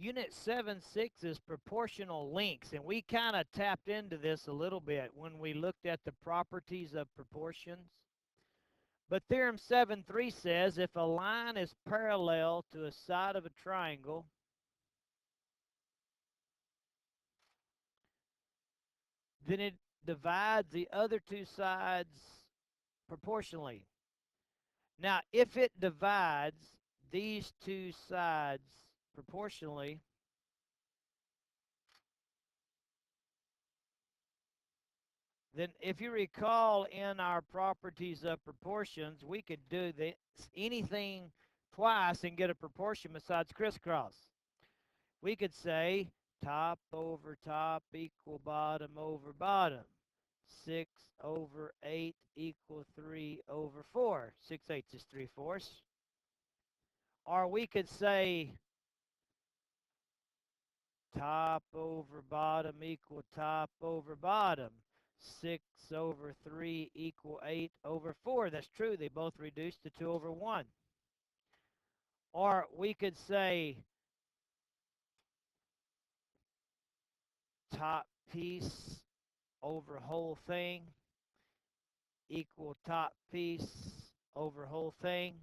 Unit 7.6 is proportional links, and we kind of tapped into this a little bit when we looked at the properties of proportions. But Theorem 7.3 says if a line is parallel to a side of a triangle, then it divides the other two sides proportionally. Now, if it divides these two sides proportionally, then if you recall in our properties of proportions, we could do this, anything twice and get a proportion besides crisscross. We could say top over top equal bottom over bottom. 6 over 8 equal 3 over 4. 6/8 is 3/4. Or we could say top over bottom equal top over bottom. 6 over 3 equal 8 over 4. That's true. They both reduce to 2 over 1. Or we could say top piece over whole thing equal top piece over whole thing.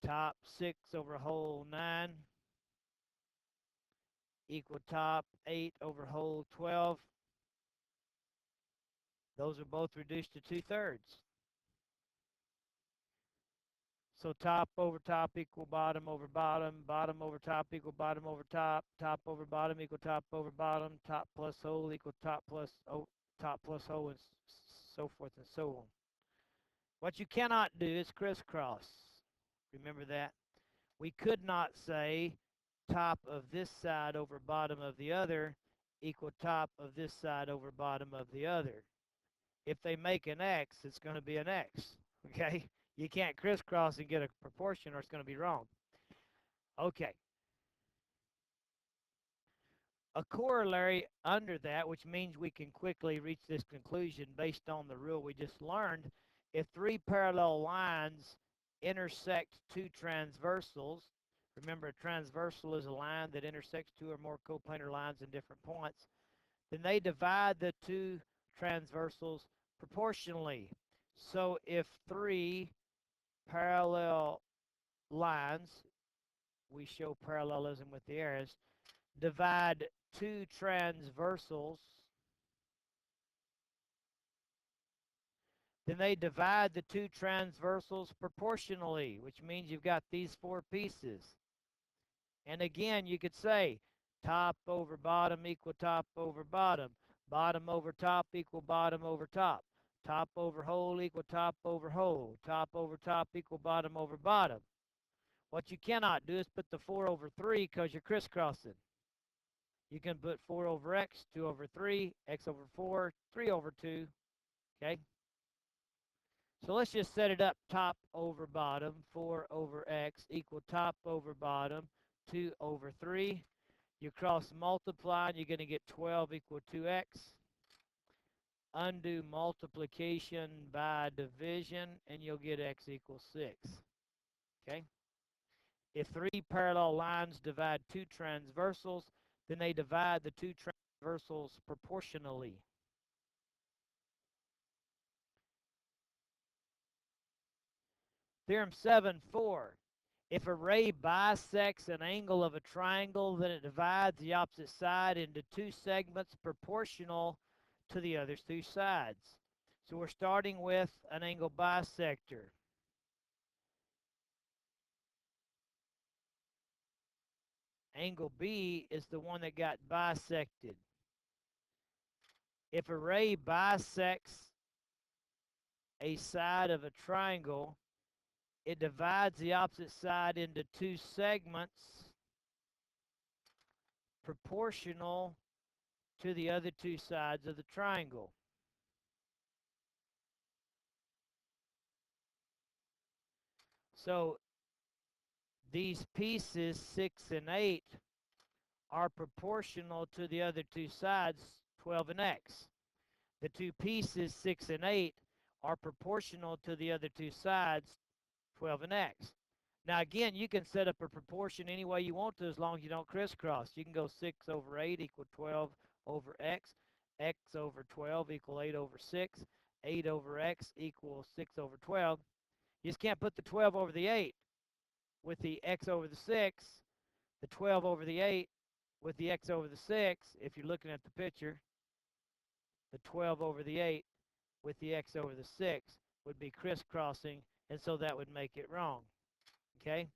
Top 6 over whole 9 equal top 8 over whole 12. Those are both reduced to 2/3. So top over top equal bottom over bottom, bottom over top equal bottom over top, top over bottom equal top over bottom, top plus whole equal top plus whole, and so forth and so on. What you cannot do is crisscross. Remember that. We could not say top of this side over bottom of the other equal top of this side over bottom of the other. If they make an X, it's going to be an X. Okay? You can't crisscross and get a proportion or it's going to be wrong. Okay. A corollary under that, which means we can quickly reach this conclusion based on the rule we just learned, if three parallel lines intersect two transversals, remember a transversal is a line that intersects two or more coplanar lines in different points, then they divide the two transversals proportionally. So if three parallel lines, we show parallelism with the arrows, divide two transversals, then they divide the two transversals proportionally, which means you've got these four pieces. And again, you could say top over bottom equal top over bottom, bottom over top equal bottom over top, top over whole equal top over whole, top over top equal bottom over bottom. What you cannot do is put the 4 over 3 because you're crisscrossing. You can put 4 over x, 2 over 3, x over 4, 3 over 2, okay? So let's just set it up top over bottom, 4 over x equal top over bottom, 2 over 3. You cross multiply, and you're going to get 12 equal 2x. Undo multiplication by division, and you'll get x equals 6, okay? If three parallel lines divide two transversals, then they divide the two transversals proportionally. Theorem 7.4. If a ray bisects an angle of a triangle, then it divides the opposite side into two segments proportional to the other two sides. So we're starting with an angle bisector. Angle B is the one that got bisected. If a ray bisects a side of a triangle, it divides the opposite side into two segments proportional to the other two sides of the triangle. So these pieces 6 and 8 are proportional to the other two sides, 12 and x. The two pieces 6 and 8 are proportional to the other two sides, 12 and x. Now, again, you can set up a proportion any way you want to as long as you don't crisscross. You can go 6 over 8 equal 12 over x, x over 12 equal 8 over 6, 8 over x equals 6 over 12. You just can't put the 12 over the 8 with the x over the 6, the 12 over the 8 with the x over the 6. If you're looking at the picture, the 12 over the 8 with the x over the 6 would be crisscrossing, and so that would make it wrong. Okay?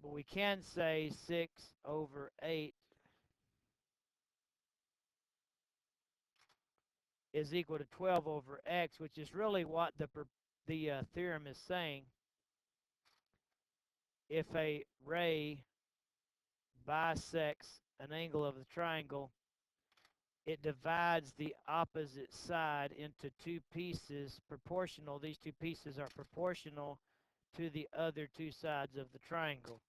But we can say 6 over 8 is equal to 12 over x, which is really what the theorem is saying. If a ray bisects an angle of the triangle, it divides the opposite side into two pieces proportional. These two pieces are proportional to the other two sides of the triangle.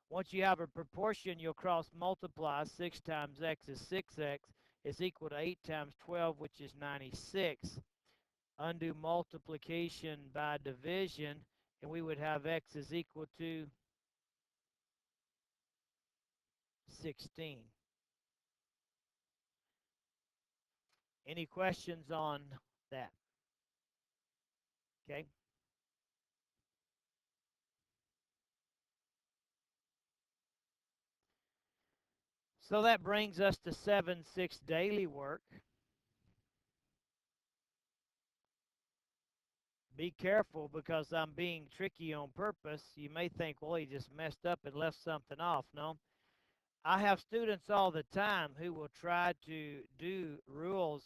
Once you have a proportion, you'll cross multiply. 6 times x is 6x. Is equal to 8 times 12, which is 96. Undo multiplication by division, and we would have x is equal to 16. Any questions on that? Okay. So that brings us to 7-6 daily work. Be careful because I'm being tricky on purpose. You may think, well, he just messed up and left something off. No. I have students all the time who will try to do rules,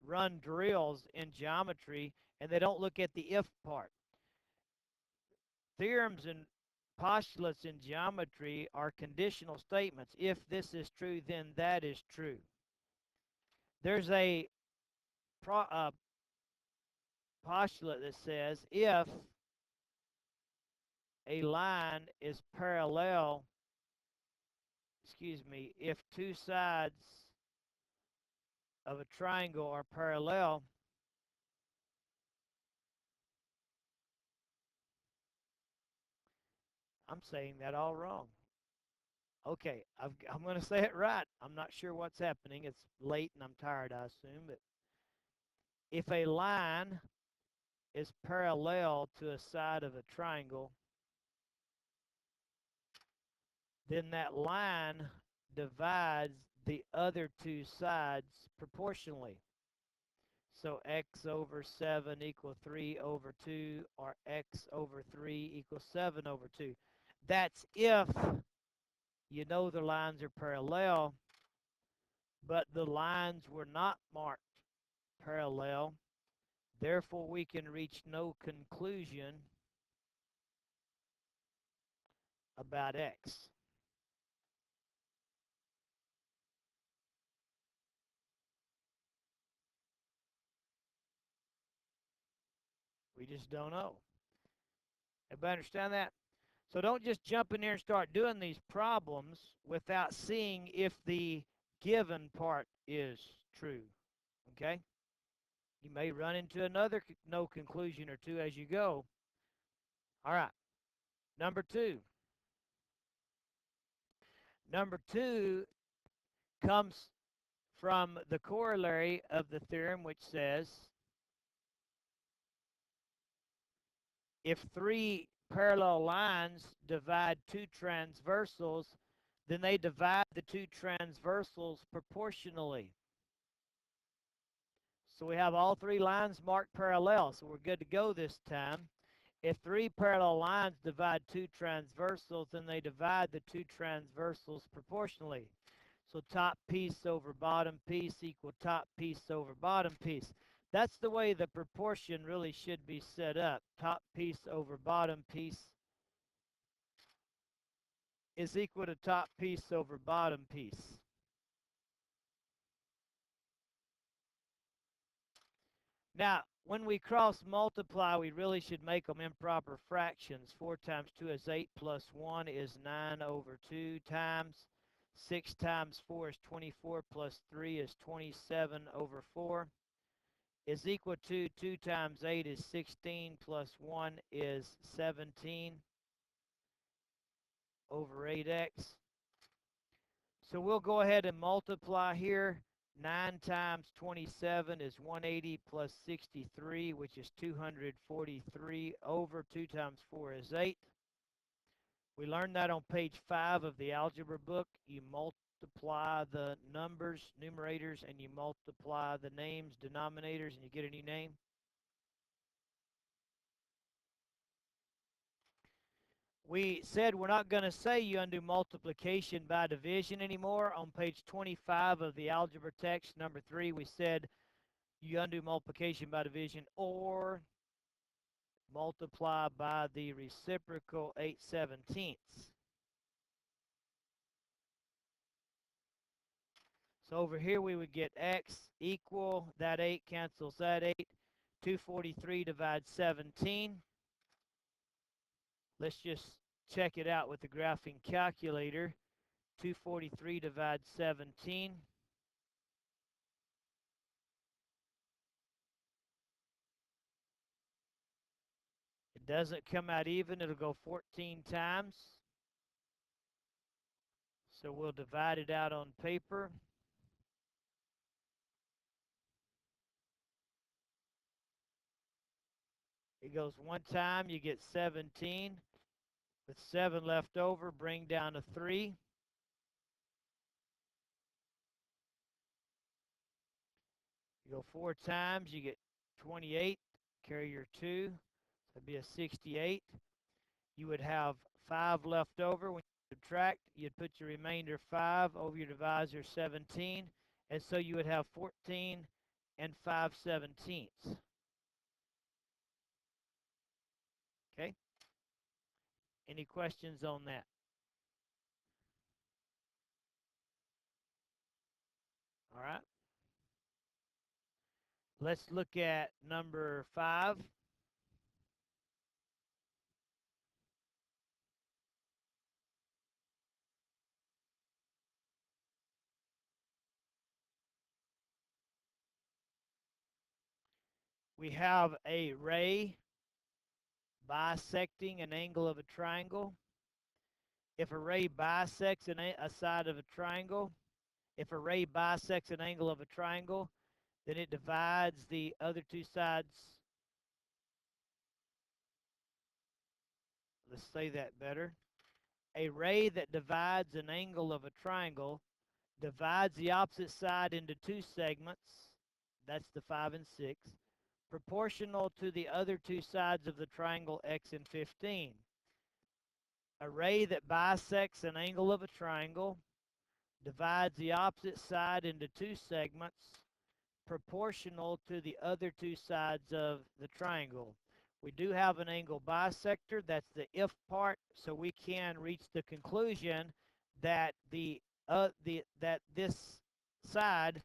run drills in geometry, and they don't look at the if part. Theorems and postulates in geometry are conditional statements. If this is true, then that is true. There's a postulate that says if a line is parallel, if two sides of a triangle are parallel, I'm saying that all wrong. Okay, I'm going to say it right. I'm not sure what's happening. It's late and I'm tired, I assume. But if a line is parallel to a side of a triangle, then that line divides the other two sides proportionally. So x over 7 equals 3 over 2, or x over 3 equals 7 over 2. That's if you know the lines are parallel, but the lines were not marked parallel. Therefore, we can reach no conclusion about x. We just don't know. Everybody understand that? So don't just jump in there and start doing these problems without seeing if the given part is true. Okay? You may run into another no conclusion or two as you go. All right. Number two. Number two comes from the corollary of the theorem, which says if three parallel lines divide two transversals, then they divide the two transversals proportionally. So we have all three lines marked parallel, so we're good to go this time. If three parallel lines divide two transversals, then they divide the two transversals proportionally. So top piece over bottom piece equal top piece over bottom piece. That's the way the proportion really should be set up. Top piece over bottom piece is equal to top piece over bottom piece. Now, when we cross multiply, we really should make them improper fractions. 4 times 2 is 8 plus 1 is 9 over 2 times. 6 times 4 is 24 plus 3 is 27 over 4 is equal to 2 times 8 is 16 plus 1 is 17 over 8x. So we'll go ahead and multiply here. 9 times 27 is 180 plus 63, which is 243 over 2 times 4 is 8. We learned that on page 5 of the algebra book. You multiply the numbers, numerators, and you multiply the names, denominators, and you get a new name. We said we're not going to say you undo multiplication by division anymore. On page 25 of the algebra text, number 3, we said you undo multiplication by division or multiply by the reciprocal 8/17. So over here we would get x equal, that 8 cancels that 8, 243 divides 17. Let's just check it out with the graphing calculator. 243 divides 17. It doesn't come out even, it'll go 14 times. So we'll divide it out on paper. It goes one time, you get 17. With 7 left over, bring down a 3. You go 4 times, you get 28. Carry your 2. That'd be a 68. You would have 5 left over. When you subtract, you'd put your remainder 5 over your divisor 17. And so you would have 14 and 5/17. Okay? Any questions on that? All right. Let's look at number 5. We have a ray bisecting an angle of a triangle. If a ray bisects a side of a triangle, if a ray bisects an angle of a triangle, then it divides the other two sides. Let's say that better. A ray that divides an angle of a triangle divides the opposite side into two segments. That's the 5 and 6. Proportional to the other two sides of the triangle x and 15. A ray that bisects an angle of a triangle divides the opposite side into two segments proportional to the other two sides of the triangle. We do have an angle bisector, that's the if part, so we can reach the conclusion that that this side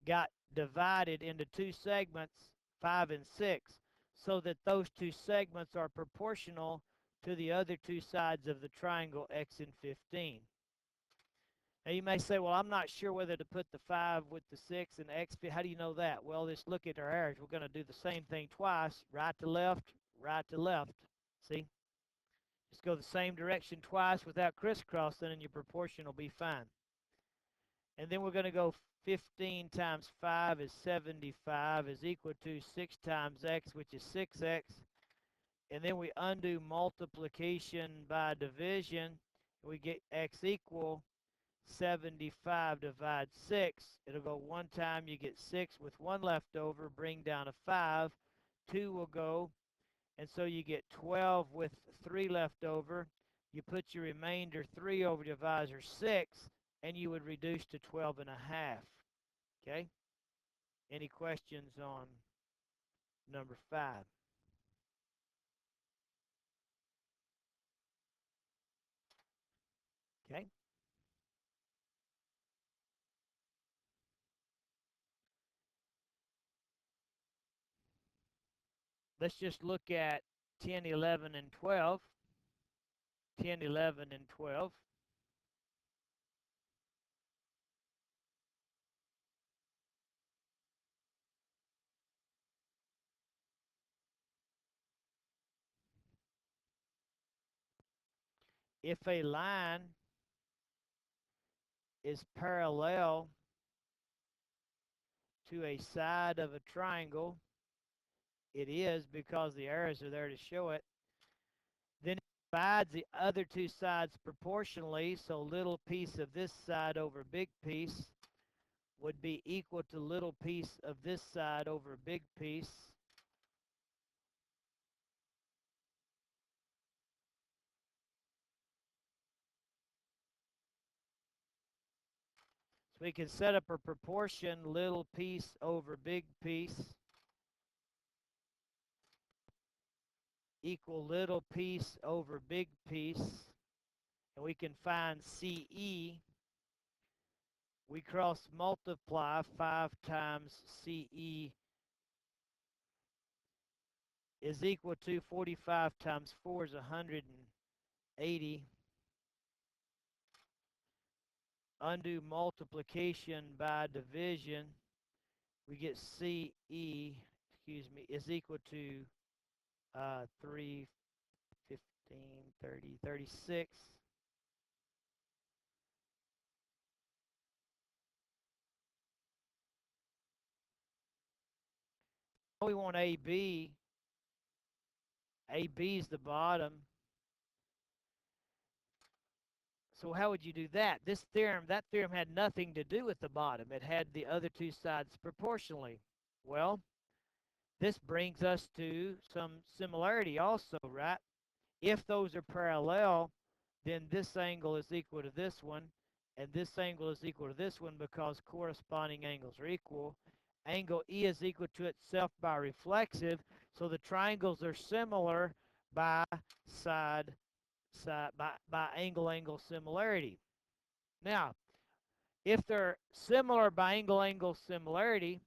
got divided into two segments, 5 and 6, so that those two segments are proportional to the other two sides of the triangle x and 15. Now you may say, well, I'm not sure whether to put the 5 with the 6 and x. How do you know that? Well, let's look at our arrows. We're going to do the same thing twice, right to left, right to left. See? Just go the same direction twice without crisscrossing and your proportion will be fine. And then we're going to go 15 times 5 is 75 is equal to 6 times x, which is 6x. And then we undo multiplication by division. We get x equal 75 divides 6. It'll go one time, you get 6 with 1 left over, bring down a 5. 2 will go, and so you get 12 with 3 left over. You put your remainder 3 over divisor 6, and you would reduce to 12 and a half. Okay? Any questions on number 5? Okay? Let's just look at 10, 11, and 12. 10, 11, and 12. if a line is parallel to a side of a triangle, it is because the arrows are there to show it, then it divides the other two sides proportionally, so little piece of this side over big piece would be equal to little piece of this side over big piece. So we can set up a proportion little piece over big piece equal little piece over big piece. And we can find CE. We cross multiply 5 times CE is equal to 45 times 4 is 180. Undo multiplication by division, we get CE, is equal to 3, 15, 30, 36. We want AB. AB is the bottom. So how would you do that? That theorem had nothing to do with the bottom. It had the other two sides proportionally. Well, this brings us to some similarity also, right? If those are parallel, then this angle is equal to this one, and this angle is equal to this one because corresponding angles are equal. Angle E is equal to itself by reflexive, so the triangles are similar by by angle similarity. Now, if they're similar by angle similarity,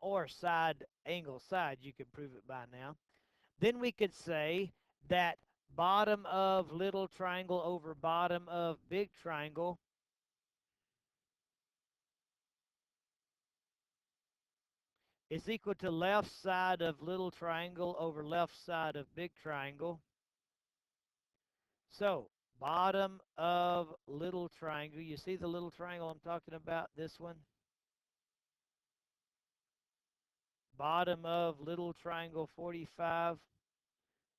or side you can prove it by now, then we could say that bottom of little triangle over bottom of big triangle is equal to left side of little triangle over left side of big triangle. So bottom of little triangle, you see the little triangle I'm talking about, this one? Bottom of little triangle 45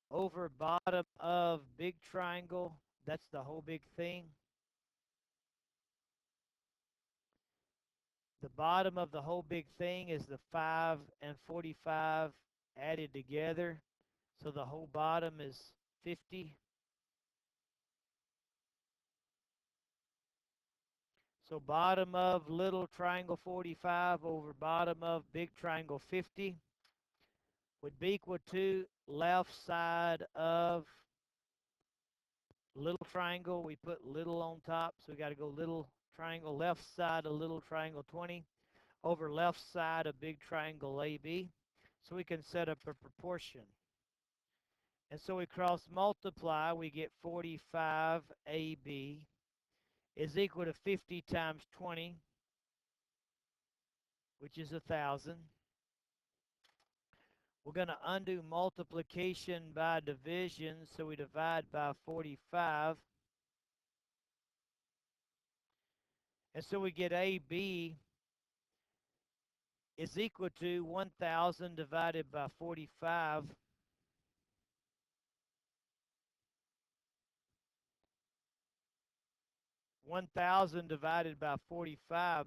over bottom of big triangle, that's the whole big thing. The bottom of the whole big thing is the 5 and 45 added together. So the whole bottom is 50. So bottom of little triangle 45 over bottom of big triangle 50 would be equal to left side of little triangle. We put little on top, so we got to go little triangle, left side of little triangle 20 over left side of big triangle AB. So we can set up a proportion. And so we cross multiply, we get 45 AB is equal to 50 times 20, which is 1,000. We're going to undo multiplication by division, so we divide by 45. And so we get AB is equal to 1,000 divided by 45. 1,000 divided by 45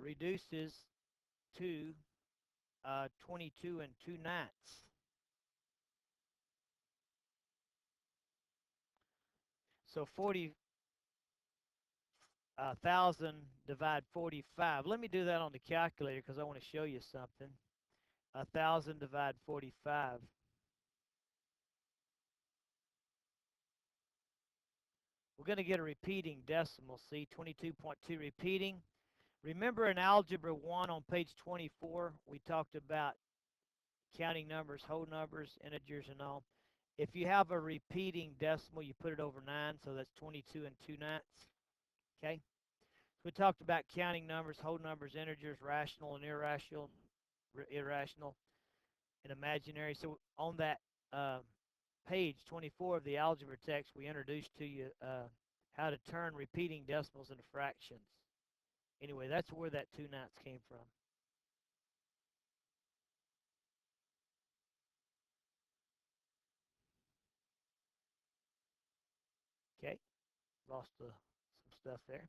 reduces to 22 and 2/9. So 40,000 divide 45. Let me do that on the calculator because I want to show you something. 1,000 divide 45. We're going to get a repeating decimal, see, 22.2 repeating. Remember in Algebra 1 on page 24, we talked about counting numbers, whole numbers, integers, and all. If you have a repeating decimal, you put it over 9, so that's 22 and 2/9. Okay? So we talked about counting numbers, whole numbers, integers, rational and irrational, and imaginary. So on that page 24 of the algebra text, we introduced to you how to turn repeating decimals into fractions. Anyway, that's where that 2/9 came from. Okay, lost some stuff there.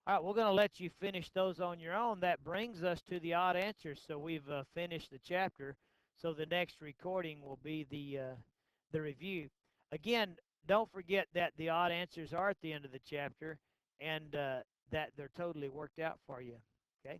All right, we're going to let you finish those on your own. That brings us to the odd answers. So we've finished the chapter. So the next recording will be the review. Again, don't forget that the odd answers are at the end of the chapter and that they're totally worked out for you. Okay.